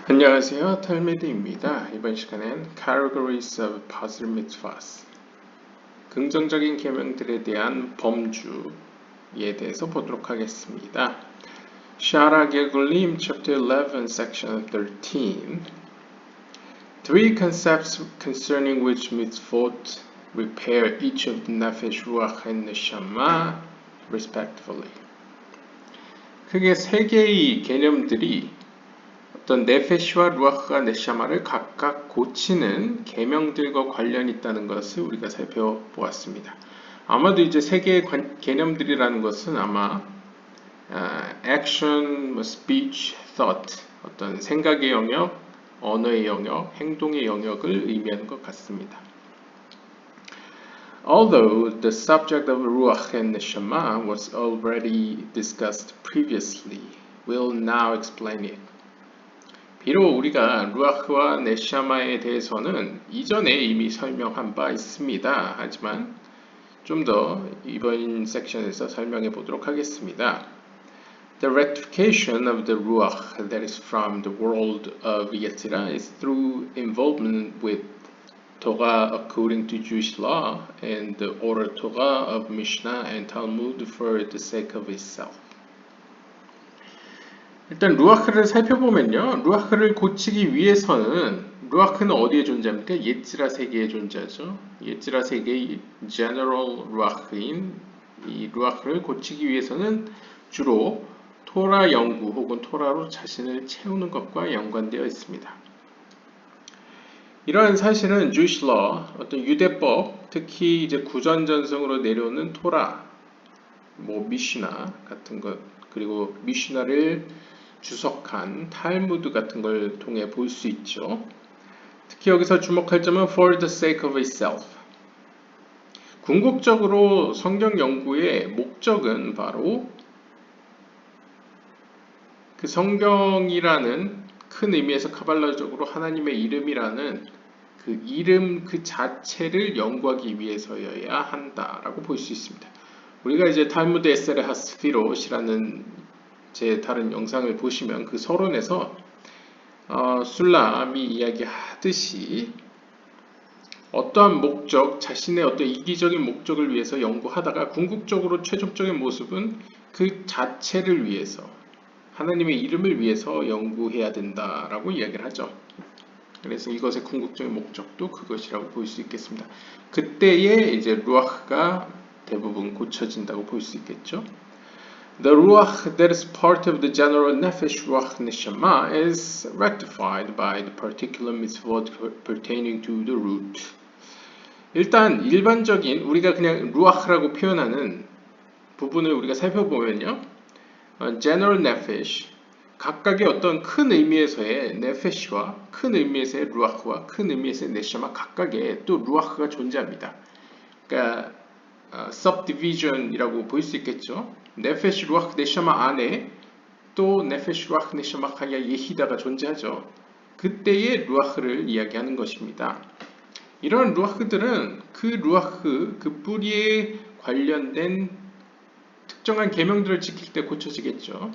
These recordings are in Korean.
안녕하세요, 털미드입니다. 이번 시간엔 Categories of Positive Mitzvahs, 긍정적인 계명들에 대한 범주에 대해서 보도록 하겠습니다. Shara Gegulim, Chapter 11, Section 13. Three concepts concerning which mitzvot repair each of the nefesh, ruach, and neshama, respectively. 크게 세 개의 개념들이 어떤 네페시와 루아흐가 네샤마를 각각 고치는 계명들과 관련이 있다는 것을 우리가 살펴보았습니다. 아마도 이제 세 개의 개념들이라는 것은 아마 action, speech, thought, 어떤 생각의 영역, 언어의 영역, 행동의 영역을 의미하는 것 같습니다. Although the subject of ruach and neshama was already discussed previously, we'll now explain it. 비록 우리가 루아흐와 네샤마에 대해서는 이전에 이미 설명한 바 있습니다. 하지만 좀 더 이번 섹션에서 설명해 보도록 하겠습니다. The rectification of the ruach that is from the world of Yetzirah is through involvement with Torah according to Jewish law and the oral Torah of Mishnah and Talmud for the sake of itself. 일단 루아흐를 살펴보면요. 루아흐를 고치기 위해서는 루아흐는 어디에 존재합니까? 예찌라 세계에 존재하죠. 예찌라 세계의 general 루아흐인 이 루아흐를 고치기 위해서는 주로 토라 연구 혹은 토라로 자신을 채우는 것과 연관되어 있습니다. 이러한 사실은 Jewish law, 어떤 유대법, 특히 이제 구전전성으로 내려오는 토라, 미시나 같은 것, 그리고 미시나를 주석한 탈무드 같은 걸 통해 볼 수 있죠. 특히 여기서 주목할 점은 for the sake of itself. 궁극적으로 성경 연구의 목적은 바로 그 성경이라는 큰 의미에서 카발라적으로 하나님의 이름이라는 그 이름 그 자체를 연구하기 위해서여야 한다라고 볼 수 있습니다. 우리가 이제 탈무드 에세레 하스피롯이라는 제 다른 영상을 보시면 그 서론에서 술람이 이야기하듯이 어떠한 목적, 자신의 어떤 이기적인 목적을 위해서 연구하다가 궁극적으로 최종적인 모습은 그 자체를 위해서 하나님의 이름을 위해서 연구해야 된다라고 이야기를 하죠. 그래서 이것의 궁극적인 목적도 그것이라고 볼 수 있겠습니다. 그때에 이제 루아흐가 대부분 고쳐진다고 볼 수 있겠죠. The ruach that is part of the general nefesh ruach neshama is rectified by the particular mitzvot pertaining to the root. 일단 일반적인 우리가 그냥 루아흐라고 표현하는 부분을 우리가 살펴보면요, general nefesh 각각의 어떤 큰 의미에서의 nefesh와 큰 의미에서의 루아흐와 큰 의미에서의 neshama 각각의 또 루아흐가 존재합니다. 그러니까 subdivision이라고 볼 수 있겠죠. 네페시 루아흐 네샤마 안에 또 네페시 루아흐 네샤마 하야 예히다가 존재하죠. 그때의 루아흐를 이야기하는 것입니다. 이런 루아흐들은 그 루아흐 그 뿌리에 관련된 특정한 계명들을 지킬 때 고쳐지겠죠.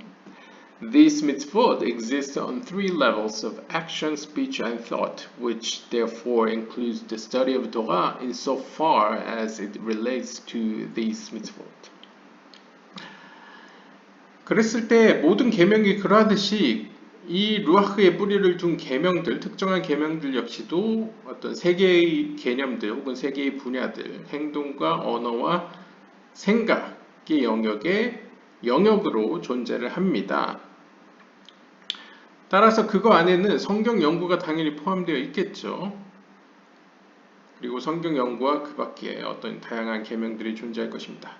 These mitzvot exist on three levels of action, speech, and thought, which therefore includes the study of Torah insofar as it relates to these mitzvot. 그랬을 때 모든 계명이 그러하듯이 이 루아흐의 뿌리를 둔 계명들, 특정한 계명들 역시도 어떤 세 개의 개념들 혹은 세 개의 분야들, 행동과 언어와 생각의 영역으로 존재를 합니다. 따라서 그거 안에는 성경 연구가 당연히 포함되어 있겠죠. 그리고 성경 연구와 그 밖에 어떤 다양한 계명들이 존재할 것입니다.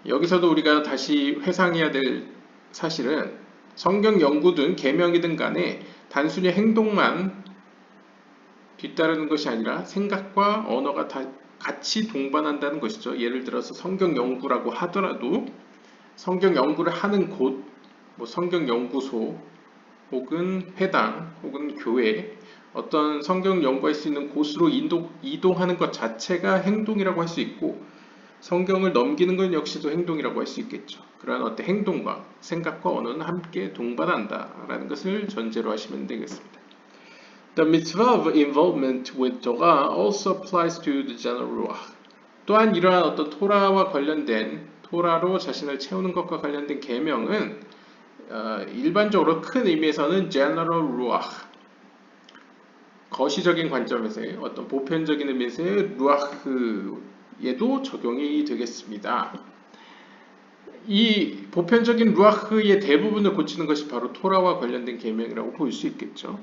여기서도 우리가 다시 회상해야 될 사실은 성경 연구든 계명이든 간에 단순히 행동만 뒤따르는 것이 아니라 생각과 언어가 다 같이 동반한다는 것이죠. 예를 들어서 성경 연구라고 하더라도 성경 연구를 하는 곳, 성경 연구소 혹은 회당 혹은 교회 성경 연구할 수 있는 곳으로 이동하는 것 자체가 행동이라고 할 수 있고 성경을 넘기는 건 역시도 행동이라고 할 수 있겠죠. 그러한 어떤 행동과 생각과 언어는 함께 동반한다라는 것을 전제로 하시면 되겠습니다. The mitzvah of involvement with Torah also applies to the general ruach. 또한 이러한 어떤 토라와 관련된 토라로 자신을 채우는 것과 관련된 계명은 일반적으로 큰 의미에서는 general ruach 거시적인 관점에서의 어떤 보편적인 의미에서의 루아흐에도 적용이 되겠습니다. 이 보편적인 루아흐의 대부분을 고치는 것이 바로 토라와 관련된 계명이라고 볼 수 있겠죠.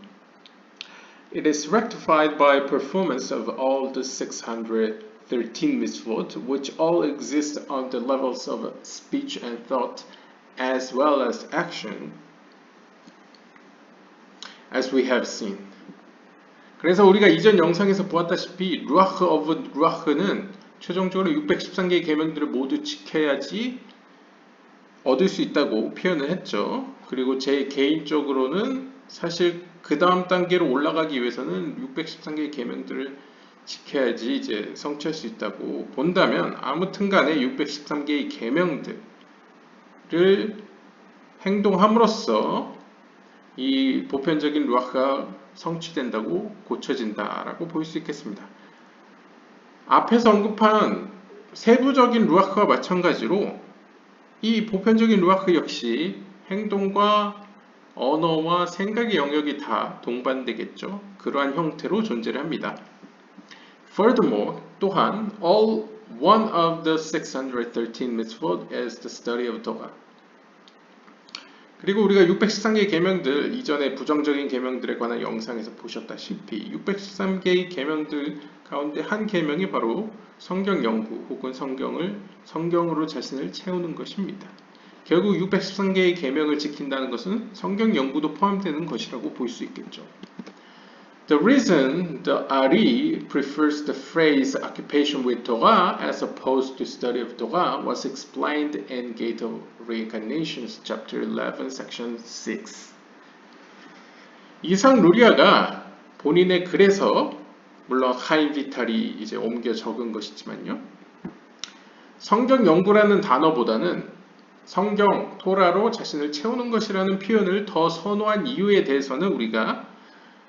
It is rectified by performance of all the 613 mitzvot, which all exist on the levels of speech and thought, as well as action, as we have seen. 그래서 우리가 이전 영상에서 보았다시피 루아흐 오브 루아흐는 최종적으로 613개의 계명들을 모두 지켜야지 얻을 수 있다고 표현을 했죠. 그리고 제 개인적으로는 사실 그 다음 단계로 올라가기 위해서는 613개의 계명들을 지켜야지 이제 성취할 수 있다고 본다면 아무튼 간에 613개의 계명들을 행동함으로써 이 보편적인 루아흐가 성취된다고 고쳐진다라고 볼 수 있겠습니다. 앞에서 언급한 세부적인 루아흐와 마찬가지로 이 보편적인 루아흐 역시 행동과 언어와 생각의 영역이 다 동반되겠죠. 그러한 형태로 존재를 합니다. Furthermore, 또한 one of the 613 mitzvot is the study of Torah. 그리고 우리가 613개의 계명들 이전에 부정적인 계명들에 관한 영상에서 보셨다시피 613개의 계명들 가운데 한 계명이 바로 성경 연구 혹은 성경으로 자신을 채우는 것입니다. 결국 613개의 계명을 지킨다는 것은 성경 연구도 포함되는 것이라고 볼 수 있겠죠. The reason the Ari prefers the phrase occupation with Torah as opposed to study of Torah was explained in Gate of Reincarnations, chapter 11, section 6. 이상 루리아가 본인의 글에서 물론 하임 비탈이 이제 옮겨 적은 것이지만요. 성경 연구라는 단어보다는 성경, 토라로 자신을 채우는 것이라는 표현을 더 선호한 이유에 대해서는 우리가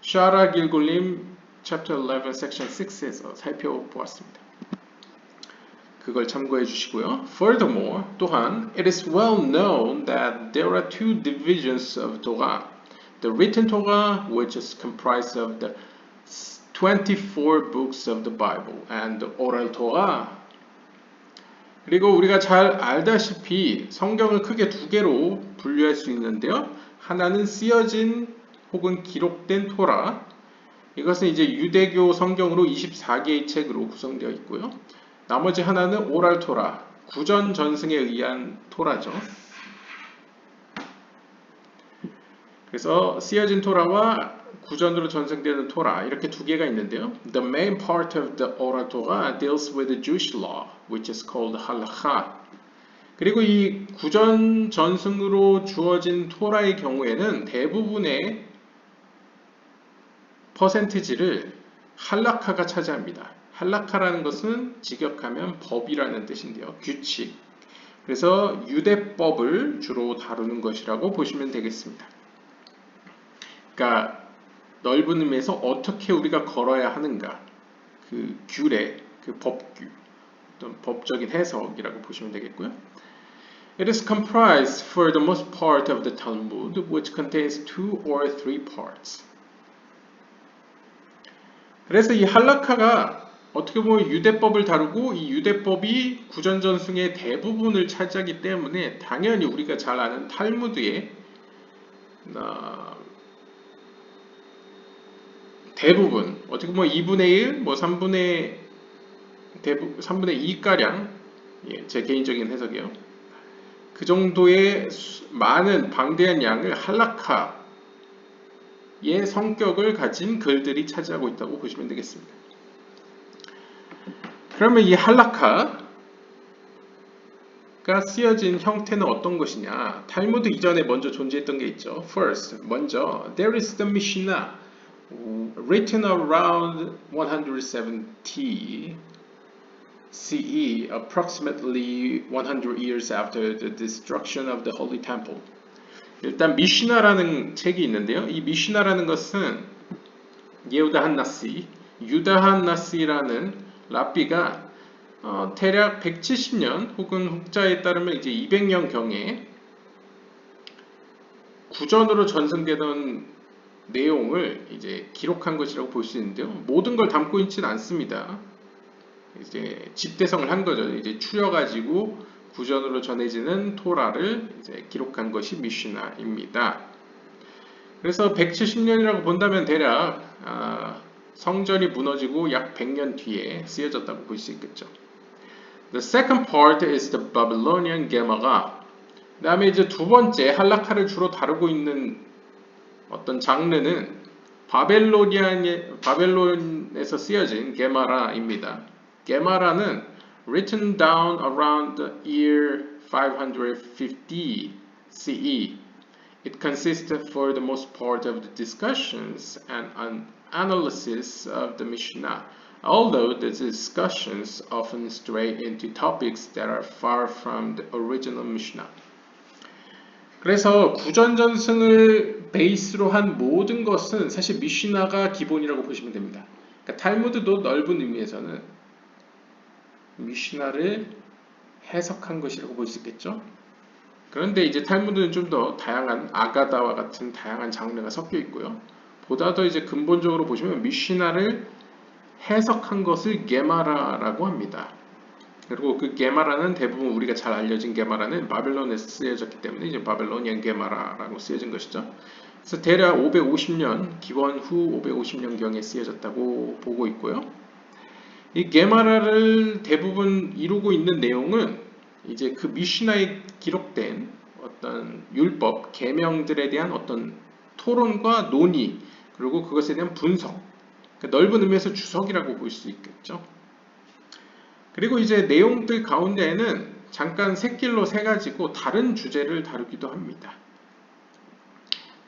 샤라 길굴림 chapter 11 section 6에서 살펴보았습니다. 그걸 참고해 주시고요. Furthermore, 또한 it is well known that there are two divisions of Torah. The written Torah, which is comprised of the 24 books of the Bible, and the oral Torah. 그리고 우리가 잘 알다시피 성경을 크게 두 개로 분류할 수 있는데요. 하나는 쓰여진 혹은 기록된 토라, 이것은 이제 유대교 성경으로 24개의 책으로 구성되어 있고요. 나머지 하나는 오랄 토라, 구전 전승에 의한 토라죠. 그래서 쓰여진 토라와 구전으로 전승되는 토라 이렇게 두 개가 있는데요. The main part of the oral Torah deals with the Jewish law, which is called halakha. 그리고 이 구전 전승으로 주어진 토라의 경우에는 대부분의 퍼센티지를 할라카가 차지합니다. 할라카라는 것은 직역하면 법이라는 뜻인데요. 규칙. 그래서 유대법을 주로 다루는 것이라고 보시면 되겠습니다. 그러니까 넓은 의미에서 어떻게 우리가 걸어야 하는가, 그 규례, 그 법규, 어떤 법적인 해석이라고 보시면 되겠고요. It is comprised for the most part of the Talmud, which contains 2 or 3 parts. 그래서 이 할라카가 어떻게 보면 유대법을 다루고 이 유대법이 구전전승의 대부분을 차지하기 때문에 당연히 우리가 잘 아는 탈무드의 대부분 어떻게 보면 2분의 1, 뭐 3분의 2가량 제 개인적인 해석이에요. 그 정도의 많은 방대한 양을 할라카의 성격을 가진 글들이 차지하고 있다고 보시면 되겠습니다. 그러면 이 할라카가 쓰여진 형태는 어떤 것이냐? 탈무드 이전에 먼저 존재했던 게 있죠. First, 먼저 there is the Mishnah written around 170 CE, approximately 100 years after the destruction of the Holy Temple. 일단 미시나라는 책이 있는데요. 이 미시나라는 것은 예후다 한나시, 유다 한나시라는 랍비가 대략 170년 혹은 혹자에 따르면 이제 200년 경에 구전으로 전승되던 내용을 이제 기록한 것이라고 볼 수 있는데요. 모든 걸 담고 있지는 않습니다. 이제 집대성을 한 거죠. 이제 추려가지고 구전으로 전해지는 토라를 이제 기록한 것이 미시나입니다. 그래서 170년이라고 본다면 대략 성전이 무너지고 약 100년 뒤에 쓰여졌다고 볼 수 있겠죠. The second part is the Babylonian Gemara. 그 다음에 이제 두 번째 할라카를 주로 다루고 있는 어떤 장르는 바벨론에서 쓰여진 게마라입니다. 게마라는 written down around the year 550 CE. It consists for the most part of the discussions and an analysis of the Mishnah, although the discussions often stray into topics that are far from the original Mishnah. 그래서 구전전승을 베이스로 한 모든 것은 사실 미시나가 기본이라고 보시면 됩니다. 그러니까 탈무드도 넓은 의미에서는 미시나를 해석한 것이라고 볼 수 있겠죠. 그런데 이제 탈무드는 좀 더 다양한 아가다와 같은 다양한 장르가 섞여 있고요. 보다 더 이제 근본적으로 보시면 미시나를 해석한 것을 게마라라고 합니다. 그리고 그 게마라는 대부분 우리가 잘 알려진 게마라는 바벨론에서 쓰여졌기 때문에 이제 바벨로니안 게마라라고 쓰여진 것이죠. 그래서 대략 550년, 기원 후 550년경에 쓰여졌다고 보고 있고요. 이 게마라를 대부분 이루고 있는 내용은 이제 그 미시나에 기록된 어떤 율법, 계명들에 대한 어떤 토론과 논의, 그리고 그것에 대한 분석, 그러니까 넓은 의미에서 주석이라고 볼 수 있겠죠. 그리고 이제 내용들 가운데에는 잠깐 샛길로 새가지고 다른 주제를 다루기도 합니다.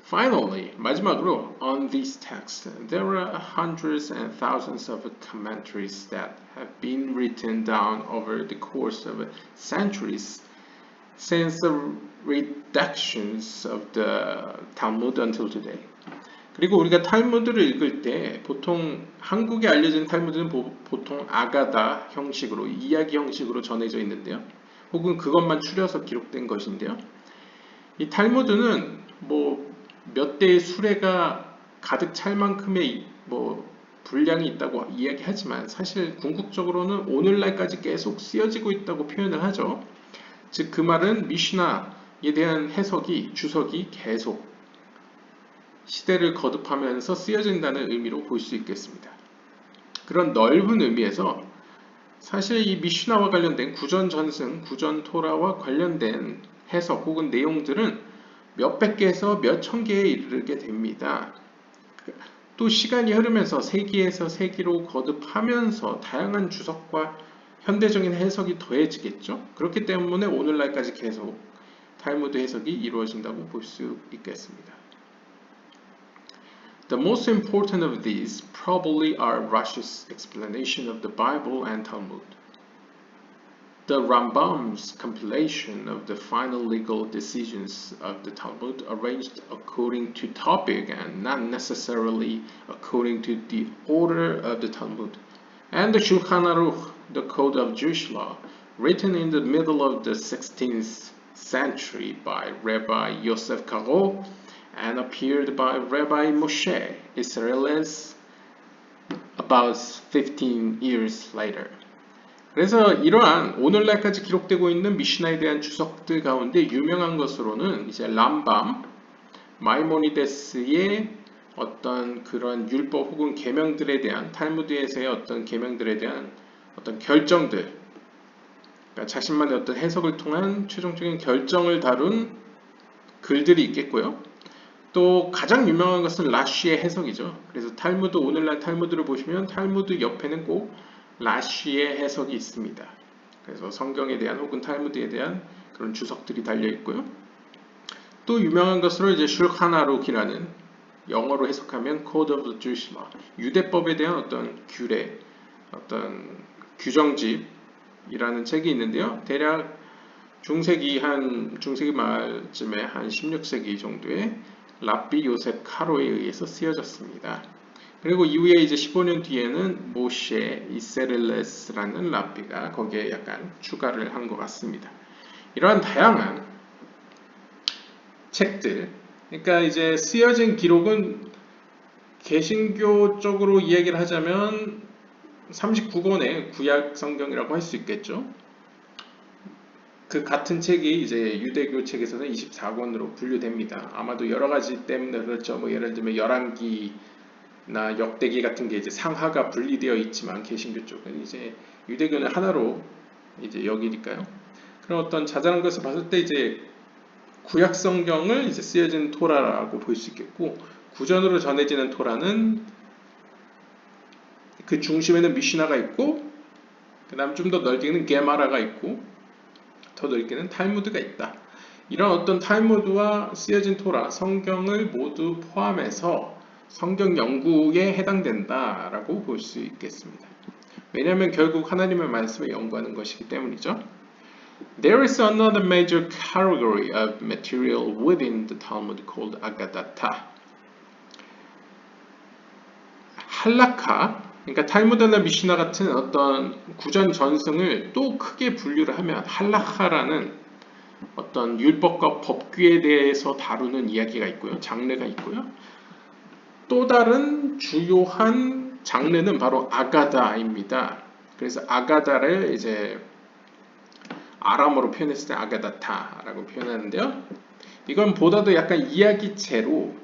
Finally, 마지막으로 on these texts, there are hundreds and thousands of commentaries that have been written down over the course of centuries since the redactions of the Talmud until today. 그리고 우리가 탈무드를 읽을 때 보통 한국에 알려진 탈무드는 보통 아가다 형식으로 이야기 형식으로 전해져 있는데요. 혹은 그것만 추려서 기록된 것인데요. 이 탈무드는 뭐 몇 대의 수레가 가득 찰 만큼의 분량이 있다고 이야기하지만 사실 궁극적으로는 오늘날까지 계속 쓰여지고 있다고 표현을 하죠. 즉 그 말은 미시나에 대한 해석이 주석이 계속 시대를 거듭하면서 쓰여진다는 의미로 볼 수 있겠습니다. 그런 넓은 의미에서 사실 이 미시나와 관련된 구전 전승, 구전 토라와 관련된 해석 혹은 내용들은 몇백 개에서 몇천 개에 이르게 됩니다. 또 시간이 흐르면서 세기에서 세기로 거듭하면서 다양한 주석과 현대적인 해석이 더해지겠죠. 그렇기 때문에 오늘날까지 계속 탈무드 해석이 이루어진다고 볼 수 있겠습니다. The most important of these probably are Rashi's explanation of the Bible and Talmud, the Rambam's compilation of the final legal decisions of the Talmud arranged according to topic and not necessarily according to the order of the Talmud, and the Shulchan Aruch, the code of Jewish law, written in the middle of the 16th century by Rabbi Yosef Karo and appeared by Rabbi Moshe Israelis about 15 years later. 그래서 이러한 오늘날까지 기록되고 있는 미시나에 대한 주석들 가운데 유명한 것으로는 이제 람밤, 마이모니데스의 어떤 그런 율법 혹은 계명들에 대한 탈무드에서의 어떤 계명들에 대한 어떤 결정들, 그러니까 자신만의 어떤 해석을 통한 최종적인 결정을 다룬 글들이 있겠고요. 또 가장 유명한 것은 라쉬의 해석이죠. 그래서 탈무드, 오늘날 탈무드를 보시면 탈무드 옆에는 꼭 라쉬의 해석이 있습니다. 그래서 성경에 대한 혹은 탈무드에 대한 그런 주석들이 달려 있고요. 또 유명한 것으로 이제 슐칸 아룩이라는 영어로 해석하면 Code of the Jewish Law, 유대법에 대한 어떤 규례, 어떤 규정집, 이라는 책이 있는데요. 대략 중세기 말쯤에 한 16세기 정도에 랍비 요셉 카로에 의해서 쓰여졌습니다. 그리고 이후에 이제 15년 뒤에는 모셰 이세를레스라는 랍비가 거기에 약간 추가를 한 것 같습니다. 이러한 다양한 책들, 그러니까 이제 쓰여진 기록은 개신교 쪽으로 이야기를 하자면 39권의 구약 성경이라고 할 수 있겠죠. 그 같은 책이 이제 유대교 책에서는 24권으로 분류됩니다. 아마도 여러 가지 때문에 그렇죠. 뭐 예를 들면 열왕기나 역대기 같은 게 이제 상하가 분리되어 있지만 개신교 쪽은 이제 유대교는 하나로 이제 여기니까요. 그런 어떤 자잘한 것을 봤을 때 이제 구약 성경을 이제 쓰여진 토라라고 볼 수 있겠고, 구전으로 전해지는 토라는 그 중심에는 미시나가 있고, 그 다음 좀 더 넓게는 게마라가 있고, 더 넓게는 탈무드가 있다. 이런 어떤 탈무드와 쓰여진 토라, 성경을 모두 포함해서 성경 연구에 해당된다라고 볼 수 있겠습니다. 왜냐하면 결국 하나님의 말씀을 연구하는 것이기 때문이죠. There is another major category of material within the Talmud called Agadatha. 할라카, 그러니까 탈무드나 미시나 같은 어떤 구전 전승을 또 크게 분류를 하면 할라카라는 어떤 율법과 법규에 대해서 다루는 이야기가 있고요. 장르가 있고요. 또 다른 주요한 장르는 바로 아가다입니다. 그래서 아가다를 이제 아람어로 표현했을 때 아가다타라고 표현하는데요. 이건 보다도 약간 이야기체로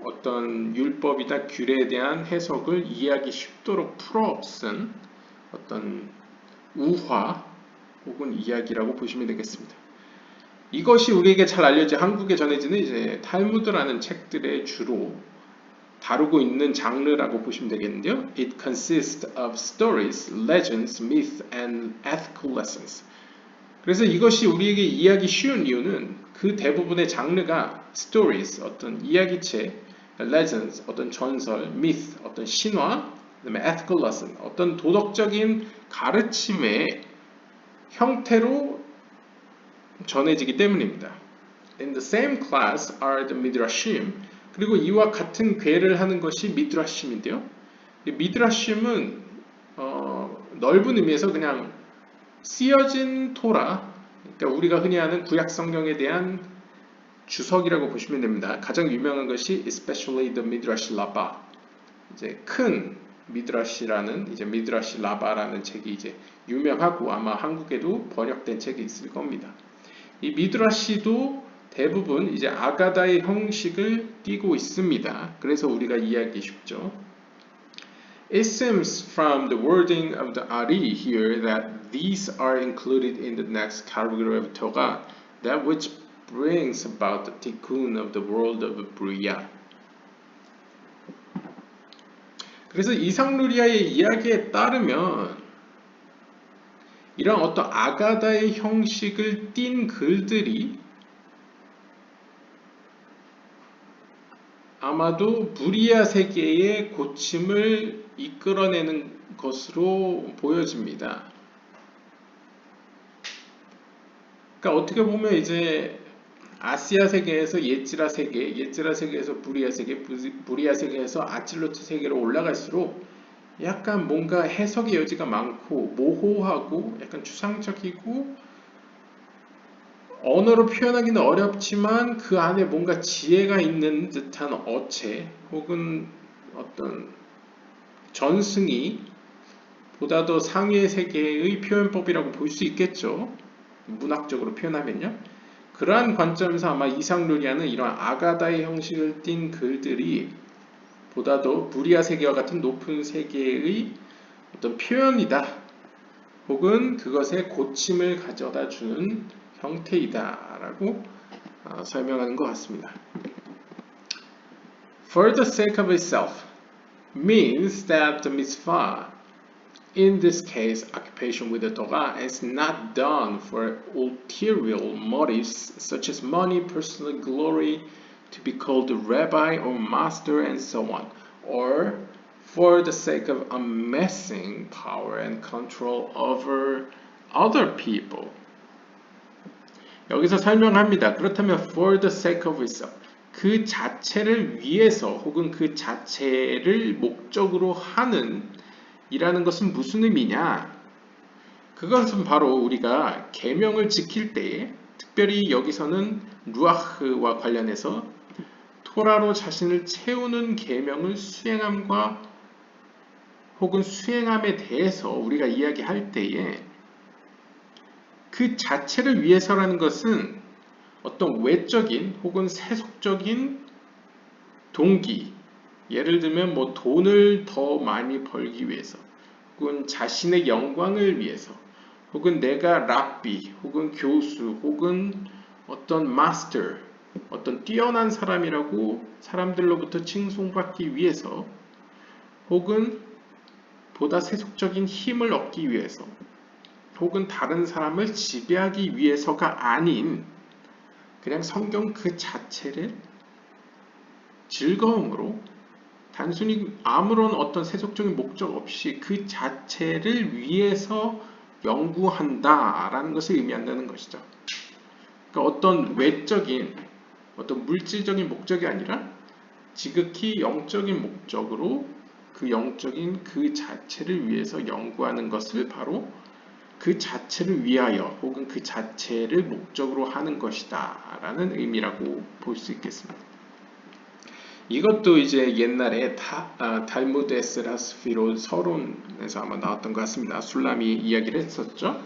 어떤 율법이나 규례에 대한 해석을 이해하기 쉽도록 풀어쓴 어떤 우화 혹은 이야기라고 보시면 되겠습니다. 이것이 우리에게 잘 알려진 한국에 전해지는 이제 탈무드라는 책들의 주로 다루고 있는 장르라고 보시면 되겠는데요. It consists of stories, legends, myths, and ethical lessons. 그래서 이것이 우리에게 이해하기 쉬운 이유는 그 대부분의 장르가 stories, 어떤 이야기체, legends, 어떤 전설, myth, 어떤 신화, 그다음에 ethical lesson, 어떤 도덕적인 가르침의 형태로 전해지기 때문입니다. In the same class are the midrashim. 그리고 이와 같은 궤를 하는 것이 미드라심인데요. 미드라심은 넓은 의미에서 그냥 쓰여진 토라, 그러니까 우리가 흔히 아는 구약 성경에 대한 주석이라고 보시면 됩니다. 가장 유명한 것이 especially the midrash rabbah, 이제 큰 미드라시라는 이제 미드라시 라바라는 책이 이제 유명하고 아마 한국에도 번역된 책이 있을 겁니다. 이 미드라시도 대부분 이제 아가다의 형식을 띠고 있습니다. 그래서 우리가 이해하기 쉽죠. It seems from the wording of the Ari here that these are included in the next category of Torah, that which brings about the tikkun of the world of Bria. 그래서 이상루리아의 이야기에 따르면 이런 어떤 아가다의 형식을 띤 글들이 아마도 브리아 세계의 고침을 이끌어내는 것으로 보여집니다. 그러니까 어떻게 보면 이제 아시아 세계에서 예지라 세계, 예지라 세계에서 브리아 세계, 브리아 세계에서 아칠로트 세계로 올라갈수록 약간 뭔가 해석의 여지가 많고 모호하고 약간 추상적이고 언어로 표현하기는 어렵지만 그 안에 뭔가 지혜가 있는 듯한 어체 혹은 어떤 전승이 보다 더 상위의 세계의 표현법이라고 볼 수 있겠죠. 문학적으로 표현하면요. 그러한 관점에서 아마 이상루리아는 이런 아가다의 형식을 띤 글들이 보다 더 부리아 세계와 같은 높은 세계의 어떤 표현이다. 혹은 그것의 고침을 가져다 주는 형태이다 라고 설명하는 것 같습니다. For the sake of itself means that the mitzvah, in this case occupation with the Torah, is not done for ulterior motives such as money, personal glory, to be called a rabbi or master and so on, or for the sake of amassing power and control over other people. 여기서 설명합니다. 그렇다면 for the sake of itself, 그 자체를 위해서 혹은 그 자체를 목적으로 하는 이라는 것은 무슨 의미냐? 그것은 바로 우리가 계명을 지킬 때에 특별히 여기서는 루아흐와 관련해서 토라로 자신을 채우는 계명을 수행함과 혹은 수행함에 대해서 우리가 이야기할 때에 그 자체를 위해서라는 것은 어떤 외적인 혹은 세속적인 동기, 예를 들면 뭐 돈을 더 많이 벌기 위해서 혹은 자신의 영광을 위해서 혹은 내가 랍비 혹은 교수 혹은 어떤 마스터 어떤 뛰어난 사람이라고 사람들로부터 칭송받기 위해서 혹은 보다 세속적인 힘을 얻기 위해서 혹은 다른 사람을 지배하기 위해서가 아닌 그냥 성경 그 자체를 즐거움으로 단순히 아무런 어떤 세속적인 목적 없이 그 자체를 위해서 연구한다라는 것을 의미한다는 것이죠. 그러니까 어떤 외적인 어떤 물질적인 목적이 아니라 지극히 영적인 목적으로 그 영적인 그 자체를 위해서 연구하는 것을 바로 그 자체를 위하여 혹은 그 자체를 목적으로 하는 것이다 라는 의미라고 볼 수 있겠습니다. 이것도 이제 옛날에 달무드 에스라 스피로 서론에서 아마 나왔던 것 같습니다. 술람이 이야기를 했었죠.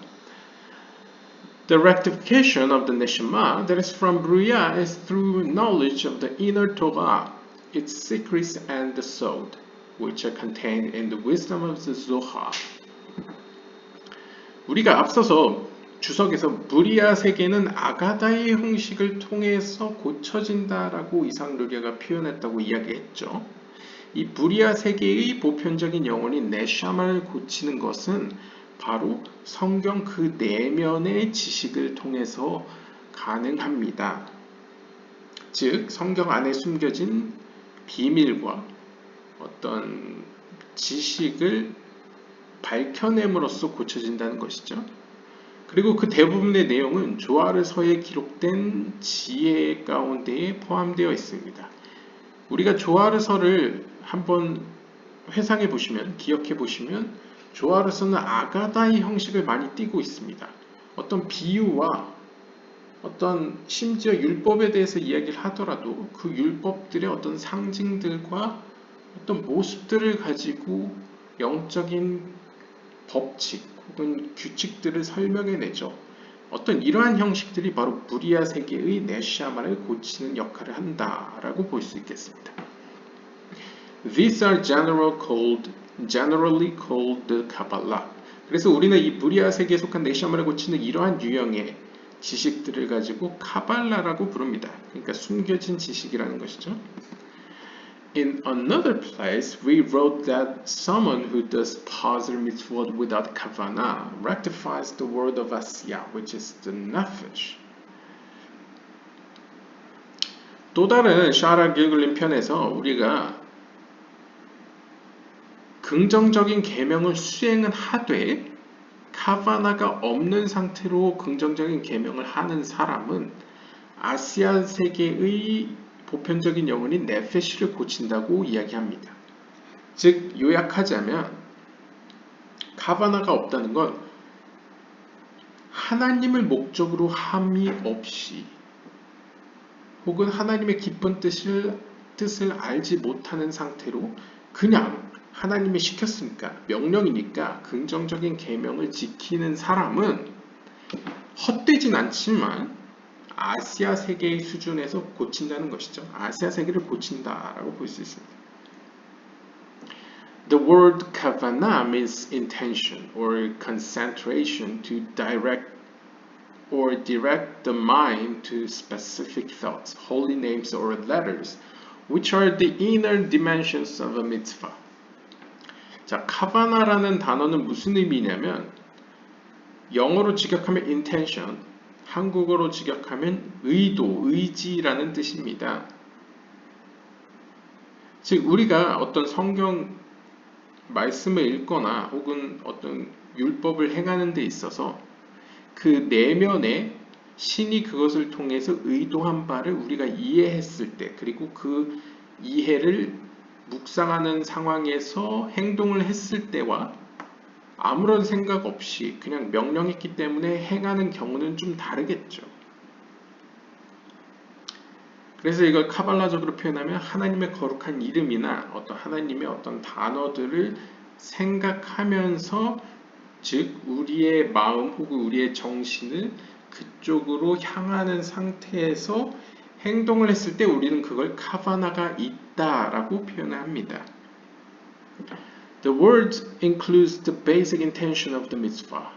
The rectification of the neshama that is from Bria is through knowledge of the inner Torah, its secrets and the sod, which are contained in the wisdom of the Zohar. 우리가 앞서서 주석에서 브리아 세계는 아가다의 형식을 통해서 고쳐진다라고 이상 르리아가 표현했다고 이야기했죠. 이 브리아 세계의 보편적인 영혼인 네샤마를 고치는 것은 바로 성경 그 내면의 지식을 통해서 가능합니다. 즉 성경 안에 숨겨진 비밀과 어떤 지식을 밝혀냄으로써 고쳐진다는 것이죠. 그리고 그 대부분의 내용은 조아르서에 기록된 지혜 가운데에 포함되어 있습니다. 우리가 조아르서를 한번 회상해 보시면, 기억해 보시면 조아르서는 아가다의 형식을 많이 띠고 있습니다. 어떤 비유와 어떤 심지어 율법에 대해서 이야기를 하더라도 그 율법들의 어떤 상징들과 어떤 모습들을 가지고 영적인 법칙 혹은 규칙들을 설명해내죠. 어떤 이러한 형식들이 바로 브리아 세계의 네샤마를 고치는 역할을 한다라고 볼 수 있겠습니다. These are generally called the Kabbalah. 그래서 우리는 이 브리아 세계에 속한 네샤마를 고치는 이러한 유형의 지식들을 가지고 카발라라고 부릅니다. 그러니까 숨겨진 지식이라는 것이죠. In another place, we wrote that someone who does Pazer mitzvot without kavanah rectifies the word of Asiya, which is the nefesh. 또 다른 샤라 길글림 편에서 우리가 긍정적인 계명을 수행은 하되 카바나가 없는 상태로 긍정적인 계명을 하는 사람은 아시아 세계의 보편적인 영혼인 네페시를 고친다고 이야기합니다. 즉 요약하자면 카바나가 없다는 건 하나님을 목적으로 함이 없이 혹은 하나님의 깊은 뜻을 알지 못하는 상태로 그냥 하나님이 시켰으니까 명령이니까 긍정적인 계명을 지키는 사람은 헛되진 않지만 아시아 세계의 수준에서 고친다는 것이죠. 아시아 세계를 고친다라고 볼 수 있습니다. The word kavanah means intention or concentration to direct the mind to specific thoughts, holy names or letters, which are the inner dimensions of a mitzvah. 자, 카바나라는 단어는 무슨 의미냐면 영어로 직역하면 intention, 한국어로 직역하면 의도, 의지라는 뜻입니다. 즉 우리가 어떤 성경 말씀을 읽거나 혹은 어떤 율법을 행하는 데 있어서 그 내면에 신이 그것을 통해서 의도한 바를 우리가 이해했을 때, 그리고 그 이해를 묵상하는 상황에서 행동을 했을 때와 아무런 생각 없이 그냥 명령했기 때문에 행하는 경우는 좀 다르겠죠. 그래서 이걸 카발라적으로 표현하면 하나님의 거룩한 이름이나 어떤 하나님의 어떤 단어들을 생각하면서, 즉 우리의 마음 혹은 우리의 정신을 그쪽으로 향하는 상태에서 행동을 했을 때 우리는 그걸 카바나가 있다라고 표현합니다. The word includes the basic intention of the mitzvah.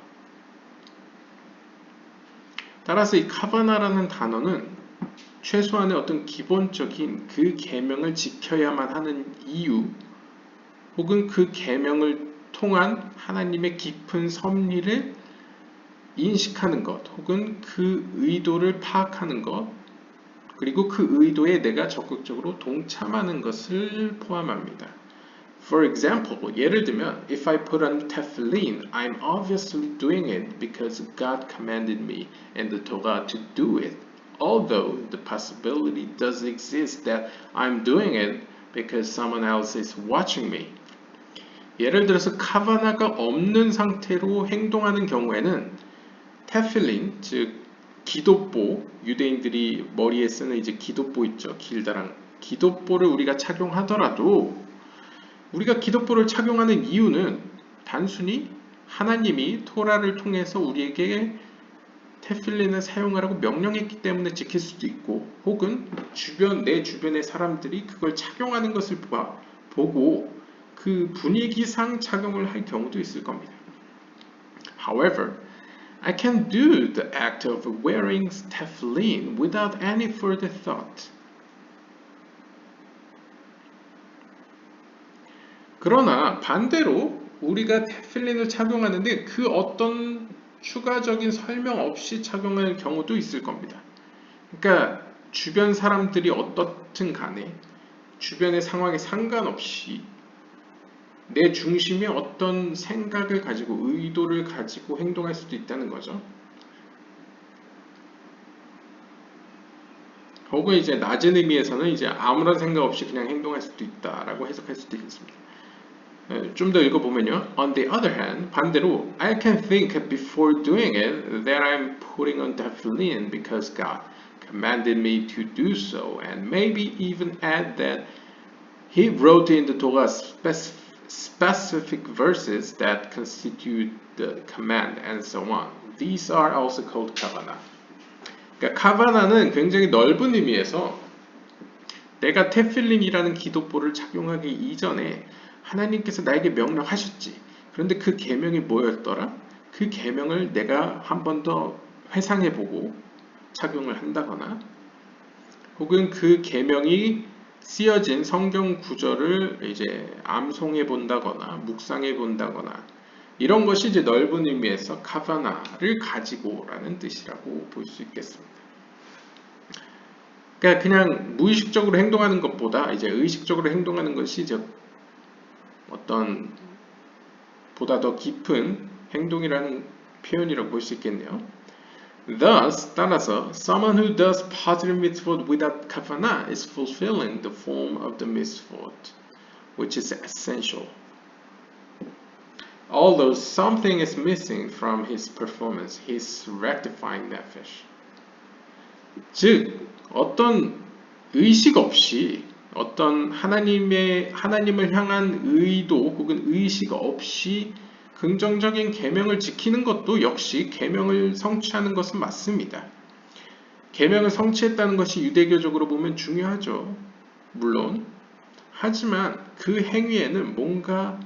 따라서 이 카바나라는 단어는 최소한의 어떤 기본적인 그 계명을 지켜야만 하는 이유, 혹은 그 계명을 통한 하나님의 깊은 섭리를 인식하는 것, 혹은 그 의도를 파악하는 것, 그리고 그 의도에 내가 적극적으로 동참하는 것을 포함합니다. For example, 예를 들면 if I put on tefillin, I'm obviously doing it because God commanded me and the Torah to do it. Although the possibility does exist that I'm doing it because someone else is watching me. 예를 들어서 카바나가 없는 상태로 행동하는 경우에는 테필린, 즉 기도보, 유대인들이 머리에 쓰는 이제 기도보 있죠. 길다란 기도보를 우리가 착용하더라도 우리가 기도보를 착용하는 이유는 단순히 하나님이 토라를 통해서 우리에게 테필린을 사용하라고 명령했기 때문에 지킬 수도 있고, 혹은 내 주변의 사람들이 그걸 착용하는 것을 보고 그 분위기상 착용을 할 경우도 있을 겁니다. However, I can do the act of wearing tefillin without any further thought. 그러나 반대로 우리가 테필린을 착용하는데 그 어떤 추가적인 설명 없이 착용할 경우도 있을 겁니다. 그러니까 주변 사람들이 어떻든 간에 주변의 상황에 상관없이 내 중심에 어떤 생각을 가지고 의도를 가지고 행동할 수도 있다는 거죠. 혹은 이제 낮은 의미에서는 이제 아무런 생각 없이 그냥 행동할 수도 있다라고 해석할 수도 있겠습니다. 좀 더 읽어보면요. On the other hand, 반대로 I can think before doing it that I'm putting on tefillin because God commanded me to do so, and maybe even add that He wrote in the Torah specific verses that constitute the command, and so on. These are also called kavanah. 그러니까 카바나는 굉장히 넓은 의미에서 내가 테필린이라는 기도보를 착용하기 이전에 하나님께서 나에게 명령하셨지. 그런데 그 계명이 뭐였더라? 그 계명을 내가 한 번 더 회상해보고 착용을 한다거나, 혹은 그 계명이 쓰여진 성경 구절을 이제 암송해 본다거나 묵상해 본다거나, 이런 것이 이제 넓은 의미에서 카바나를 가지고라는 뜻이라고 볼 수 있겠습니다. 그러니까 그냥 무의식적으로 행동하는 것보다 이제 의식적으로 행동하는 것이 이제 어떤 보다 더 깊은 행동이라는 표현이라고 볼 수 있겠네요. Thus, 따라서 someone who does positive mitzvot without kavanah is fulfilling the form of the mitzvot, which is essential. Although something is missing from his performance, his rectifying nefesh. 즉, 어떤 의식 없이 어떤 하나님을 향한 의도 혹은 의식 없이 긍정적인 계명을 지키는 것도 역시 계명을 성취하는 것은 맞습니다. 계명을 성취했다는 것이 유대교적으로 보면 중요하죠. 물론. 하지만 그 행위에는 뭔가가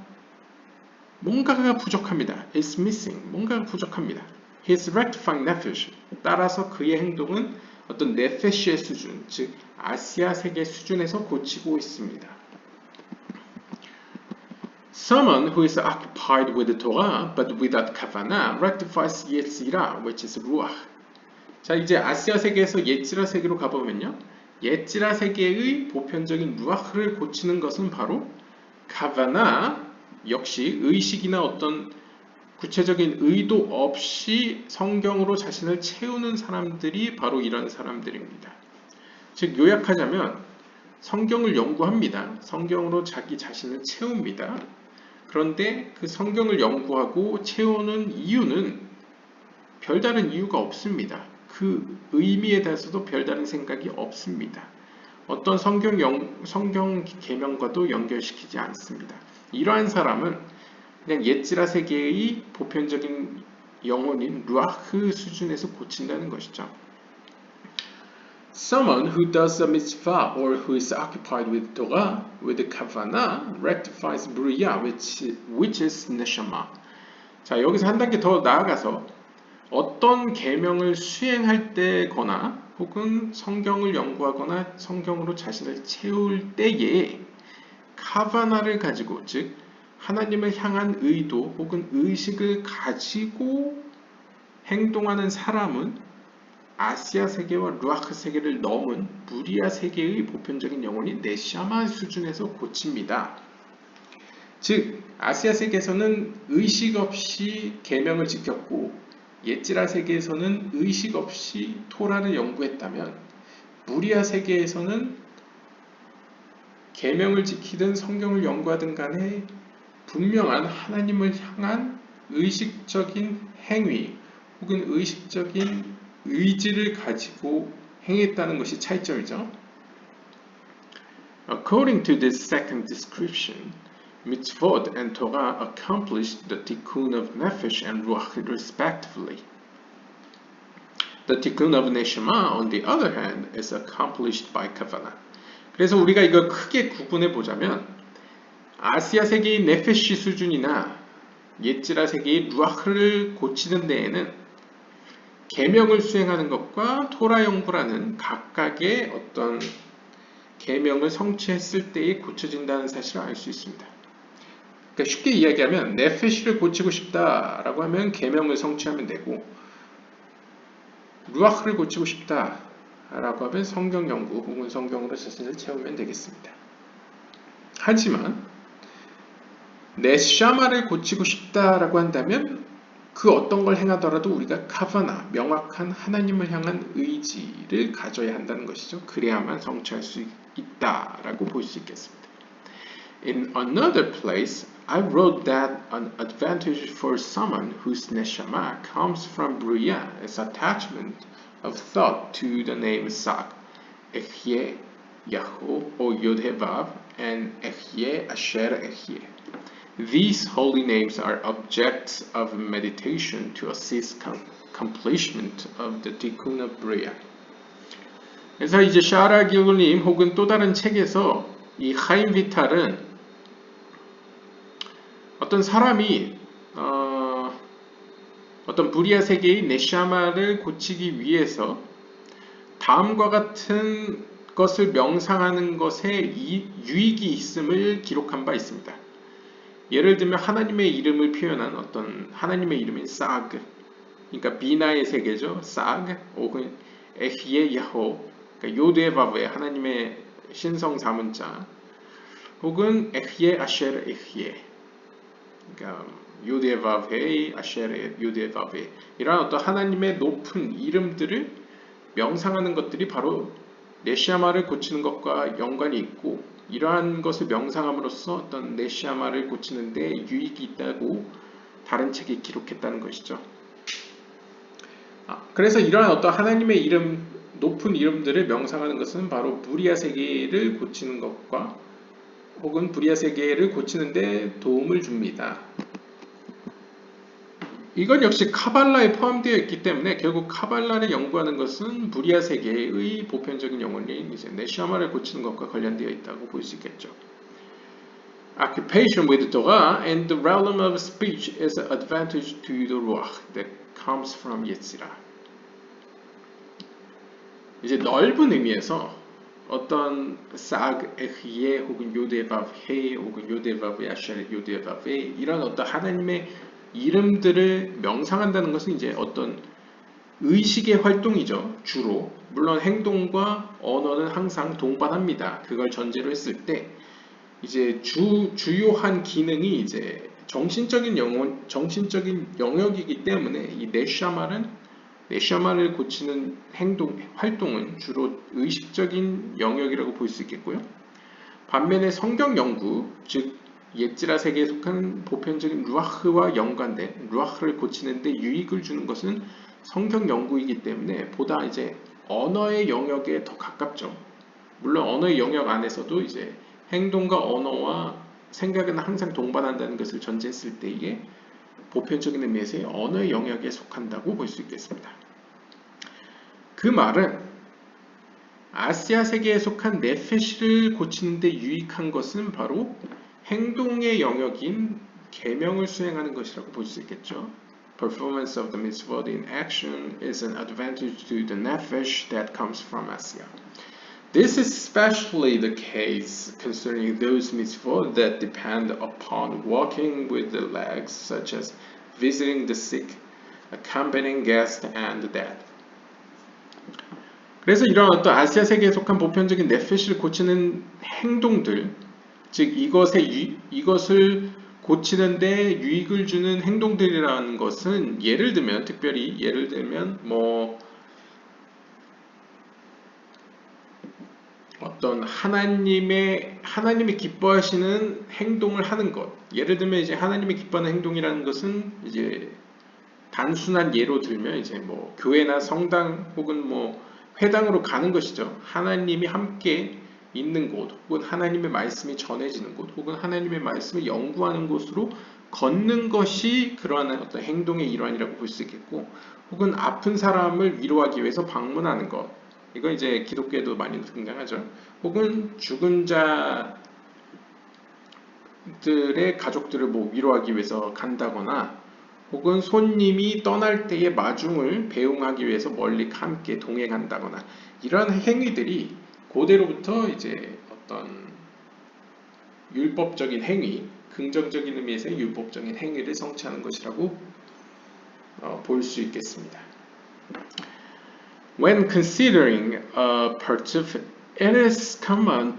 부족합니다. It's missing. 뭔가가 부족합니다. His rectifying nefesh. 따라서 그의 행동은 어떤 네페시의 수준, 즉 아시아 세계 수준에서 고치고 있습니다. Someone who is occupied with the Torah but without kavanah rectifies yetzirah, which is ruach. 자, 이제 아시아 세계에서 예찌라 세계로 가보면요, 예찌라 세계의 보편적인 루아흐를 고치는 것은 바로 카바나, 역시 의식이나 어떤 구체적인 의도 없이 성경으로 자신을 채우는 사람들이 바로 이런 사람들입니다. 즉 요약하자면 성경을 연구합니다. 성경으로 자기 자신을 채웁니다. 그런데 그 성경을 연구하고 채우는 이유는 별다른 이유가 없습니다. 그 의미에 대해서도 별다른 생각이 없습니다. 어떤 성경 계명과도 연결시키지 않습니다. 이러한 사람은 그냥 옛지라 세계의 보편적인 영혼인 루아흐 수준에서 고친다는 것이죠. Someone who does a mitzvah or who is occupied with Torah, with the kavanah, rectifies buriya, which is neshama. 자, 여기서 한 단계 더 나아가서 어떤 계명을 수행할 때거나 혹은 성경을 연구하거나 성경으로 자신을 채울 때에 카바나를 가지고, 즉 하나님을 향한 의도 혹은 의식을 가지고 행동하는 사람은 아시아 세계와 루아흐 세계를 넘은 무리아 세계의 보편적인 영혼이 네샤마 수준에서 고칩니다. 즉 아시아 세계에서는 의식 없이 계명을 지켰고 옛지라 세계에서는 의식 없이 토라를 연구했다면 무리아 세계에서는 계명을 지키든 성경을 연구하든 간에 분명한 하나님을 향한 의식적인 행위 혹은 의식적인 의지를 가지고 행했다는 것이 차이점이죠. According to this second description, mitzvot and Torah accomplished the tikkun of nefesh and ruach respectively. The tikkun of neshama, on the other hand, is accomplished by kavanah. 그래서 우리가 이걸 크게 구분해 보자면 아시아 세계의 네페시 수준이나 옛지라 세계의 루아흐를 고치는 데에는 계명을 수행하는 것과 토라 연구라는 각각의 어떤 계명을 성취했을 때에 고쳐진다는 사실을 알 수 있습니다. 그러니까 쉽게 이야기하면 네페시를 고치고 싶다라고 하면 계명을 성취하면 되고 루아흐를 고치고 싶다라고 하면 성경 연구 혹은 성경으로 자신을 채우면 되겠습니다. 하지만 네샤마를 고치고 싶다라고 한다면 그 어떤 걸 행하더라도 우리가 카바나, 명확한 하나님을 향한 의지를 가져야 한다는 것이죠. 그래야만 성취할 수 있다라고 볼 수 있겠습니다. In another place, I wrote that an advantage for someone whose neshama comes from Bria is attachment of thought to the name Sag, Ehyeh, Yahoo, or Yod-Heh-Vav, and Ehyeh, Asher, Ehyeh. These holy names are objects of meditation to assist completion of the tikkun of Bria. 그래서 이제 샤라 기울님 혹은 또 다른 책에서 이 하임 비탈은 어떤 사람이 어떤 브리아 세계의 네샤마를 고치기 위해서 다음과 같은 것을 명상하는 것에 유익이 있음을 기록한 바 있습니다. 예를 들면 하나님의 이름을 표현한 어떤 하나님의 이름인 사그, 그러니까 비나의 세계죠. 사그 혹은 에히에 야호, 그러니까 요드에바브의 하나님의 신성 사문자, 혹은 에히에 아셰르 에히에, 그러니까 요드에바브의 아셰르 요드에바브의 이러한 어떤 하나님의 높은 이름들을 명상하는 것들이 바로 네시아마를 고치는 것과 연관이 있고 이러한 것을 명상함으로써 어떤 네시아마를 고치는 데 유익이 있다고 다른 책에 기록했다는 것이죠. 그래서 이러한 어떤 하나님의 이름, 높은 이름들을 명상하는 것은 바로 브리아 세계를 고치는 것과 혹은 브리아 세계를 고치는 데 도움을 줍니다. 이건 역시 카발라에 포함되어 있기 때문에 결국 카발라를 연구하는 것은 브리아 세계의 보편적인 영혼인 이제 네시아마를 고치는 것과 관련되어 있다고 볼 수 있겠죠. Occupation with Torah and the realm of speech is an advantage to the ruach that comes from Yetzirah. 이제 넓은 의미에서 어떤 싹, 에히에 혹은 요데바브 헤 혹은 요데바브 야샤르 요데바브 이런 어떤 하나님의 이름들을 명상한다는 것은 이제 어떤 의식의 활동이죠. 주로 물론 행동과 언어는 항상 동반합니다. 그걸 전제로 했을 때 이제 주요한 기능이 이제 정신적인 영역이기 때문에 이 네샤마를 고치는 활동은 주로 의식적인 영역이라고 볼 수 있겠고요. 반면에 성경 연구, 즉 예지라 세계에 속한 보편적인 루아흐와 연관된 루아흐를 고치는데 유익을 주는 것은 성경 연구이기 때문에 보다 이제 언어의 영역에 더 가깝죠. 물론 언어의 영역 안에서도 이제 행동과 언어와 생각은 항상 동반한다는 것을 전제했을 때 이게 보편적인 의미에서의 언어의 영역에 속한다고 볼 수 있겠습니다. 그 말은 아시아 세계에 속한 네페시를 고치는 데 유익한 것은 바로 행동의 영역인 계명을 수행하는 것이라고 볼 수 있겠죠. Performance of the mitzvot in action is an advantage to the nefesh that comes from Asia. This is especially the case concerning those mitzvot that depend upon walking with the legs, such as visiting the sick, accompanying guests, and the dead. 그래서 이런 어떤 아시아 세계에 속한 보편적인 네페시를 고치는 행동들, 즉 이것을 고치는데 유익을 주는 행동들이라는 것은 예를 들면 뭐 어떤 하나님이 기뻐하시는 행동을 하는 것. 예를 들면 이제 하나님이 기뻐하는 행동이라는 것은 이제 단순한 예로 들면 이제 뭐 교회나 성당 혹은 뭐 회당으로 가는 것이죠. 하나님이 함께 있는 곳, 혹은 하나님의 말씀이 전해지는 곳, 혹은 하나님의 말씀을 연구하는 곳으로 걷는 것이 그러한 어떤 행동의 일환이라고 볼 수 있겠고, 혹은 아픈 사람을 위로하기 위해서 방문하는 것. 이건 이제 기독교에도 많이 등장하죠. 혹은 죽은 자들의 가족들을 뭐 위로하기 위해서 간다거나, 혹은 손님이 떠날 때의 마중을 배웅하기 위해서 멀리 함께 동행한다거나, 이런 행위들이 고대로부터 이제 어떤 율법적인 행위, 긍정적인 의미에서의 율법적인 행위를 성취하는 것이라고 볼 수 있겠습니다. When considering a participant, it is common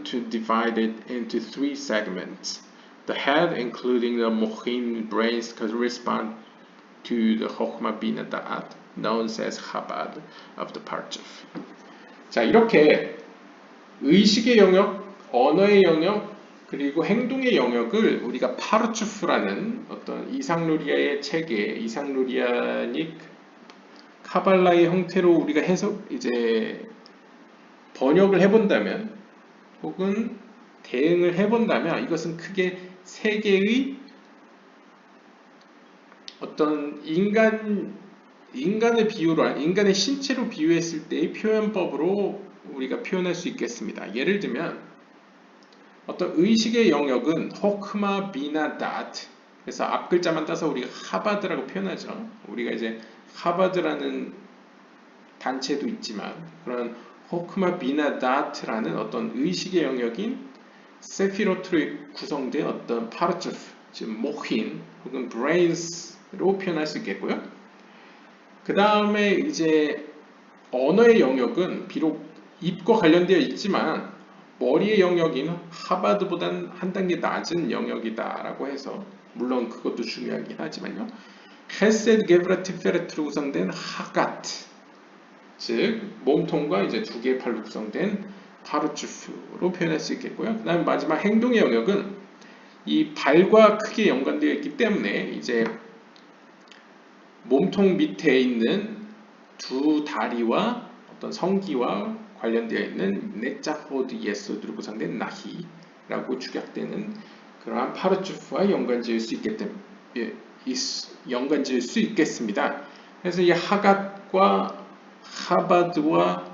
to divide it into three segments. The head, including the mochin brains, correspond to the chokhmah bina da'at, known as Chabad of the Parchuf. 자, 이렇게 의식의 영역, 언어의 영역, 그리고 행동의 영역을 우리가 파르추프라는 어떤 이상루리아의 체계, 이상루리아닉 카발라의 형태로 우리가 이제 번역을 해본다면, 혹은 대응을 해본다면, 이것은 크게 세 개의 어떤 인간의 신체로 비유했을 때의 표현법으로 우리가 표현할 수 있겠습니다. 예를 들면 어떤 의식의 영역은 호크마 비나 다트, 그래서 앞 글자만 따서 우리가 하바드라고 표현하죠. 우리가 이제 하바드라는 단체도 있지만 그런 호크마 비나 다트라는 어떤 의식의 영역인 세피로트로 구성된 어떤 파르츠프, 즉 모힌 혹은 브레인스로 표현할 수 있겠고요. 그 다음에 이제 언어의 영역은 비록 입과 관련되어 있지만 머리의 영역인 하바드보단 한 단계 낮은 영역이다라고 해서, 물론 그것도 중요하긴 하지만요. 헤세드 게브라 티페레트로 구성된 하가트, 즉 몸통과 이제 두 개의 팔로 구성된 파르추프로 표현할 수 있겠고요. 그 다음에 마지막 행동의 영역은 이 발과 크게 연관되어 있기 때문에 이제 몸통 밑에 있는 두 다리와 어떤 성기와 관련되어 있는 네자호드 예소드로 구성된 나히라고 축약되는 그러한 파르추프와 연관지을 수 있겠습니다. 그래서 이 하갓과 하바드와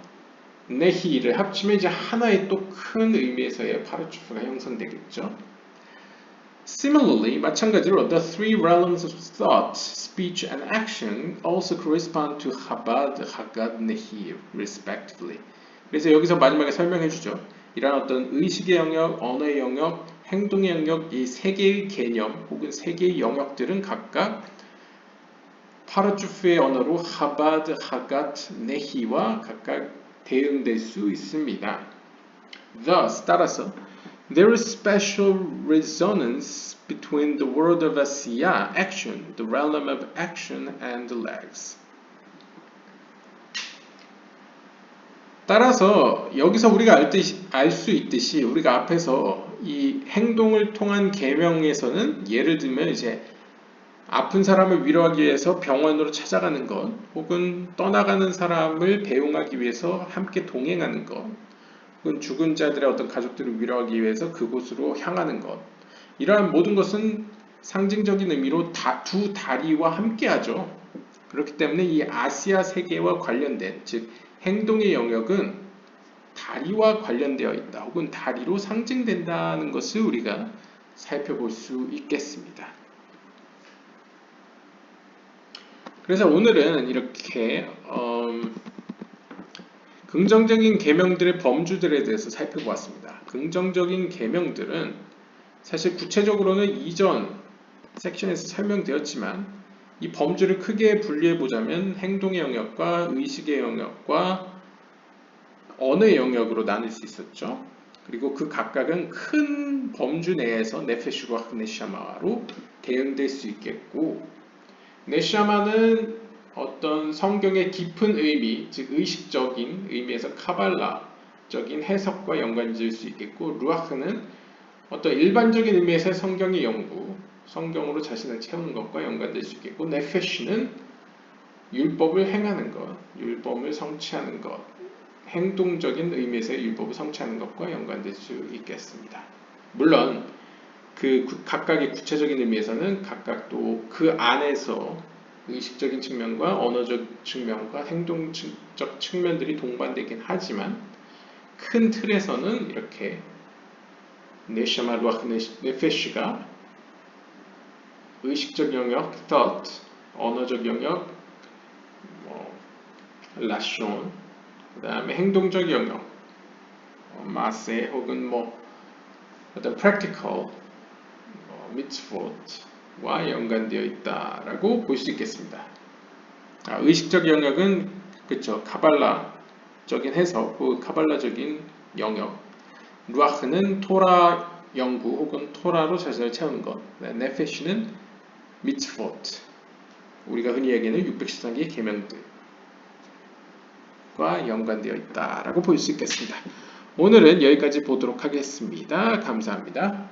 네히를 합치면 이제 하나의 또 큰 의미에서의 파르추프가 형성되겠죠. Similarly, 마찬가지로 the three realms of thought, speech, and action also correspond to Chabad, Hagad, Nehi, respectively. 그래서 여기서 마지막에 설명해 주죠. 이런 어떤 의식의 영역, 언어의 영역, 행동의 영역, 이 세 개의 개념 혹은 세 개의 영역들은 각각 파르추프의 언어로 하바드, 하갓, 네히와 각각 대응될 수 있습니다. Thus, 따라서 there is special resonance between the world of asiya, action, the realm of action, and the legs. 따라서 여기서 우리가 알 수 있듯이 우리가 앞에서 이 행동을 통한 계명에서는 예를 들면 이제 아픈 사람을 위로하기 위해서 병원으로 찾아가는 것, 혹은 떠나가는 사람을 배웅하기 위해서 함께 동행하는 것, 혹은 죽은 자들의 어떤 가족들을 위로하기 위해서 그곳으로 향하는 것, 이러한 모든 것은 상징적인 의미로 두 다리와 함께하죠. 그렇기 때문에 이 아시아 세계와 관련된, 즉 행동의 영역은 다리와 관련되어 있다, 혹은 다리로 상징된다는 것을 우리가 살펴볼 수 있겠습니다. 그래서 오늘은 이렇게 긍정적인 계명들의 범주들에 대해서 살펴보았습니다. 긍정적인 계명들은 사실 구체적으로는 이전 섹션에서 설명되었지만 이 범주를 크게 분리해 보자면 행동의 영역과 의식의 영역과 언어의 영역으로 나눌 수 있었죠. 그리고 그 각각은 큰 범주 내에서 네페슈 루아흐 네샤마로 대응될 수 있겠고, 네샤마는 어떤 성경의 깊은 의미, 즉 의식적인 의미에서 카발라적인 해석과 연관이 될 수 있겠고, 루아흐는 어떤 일반적인 의미에서 성경의 연구, 성경으로 자신을 채우는 것과 연관될 수 있겠고, 네페시는 율법을 행하는 것, 율법을 성취하는 것, 행동적인 의미에서의 율법을 성취하는 것과 연관될 수 있겠습니다. 물론 그 각각의 구체적인 의미에서는 각각 또 그 안에서 의식적인 측면과 언어적 측면과 행동적 측면들이 동반되긴 하지만 큰 틀에서는 이렇게 네샤마 루아흐 네페시가 의식적 영역, thought, 언어적 영역, 라숀, 그 다음에 행동적 영역, 마세 혹은 어떤 practical, mitzvot와 연관되어 있다라고 볼 수 있겠습니다. 의식적 영역은 그쵸, 카발라적인 해석, 그 카발라적인 영역. 루아흐는 토라 연구 혹은 토라로 자신을 채우는 것. 네페시는 미츠보트, 우리가 흔히 얘기하는 613개의 계명들과 연관되어 있다라고 볼 수 있겠습니다. 오늘은 여기까지 보도록 하겠습니다. 감사합니다.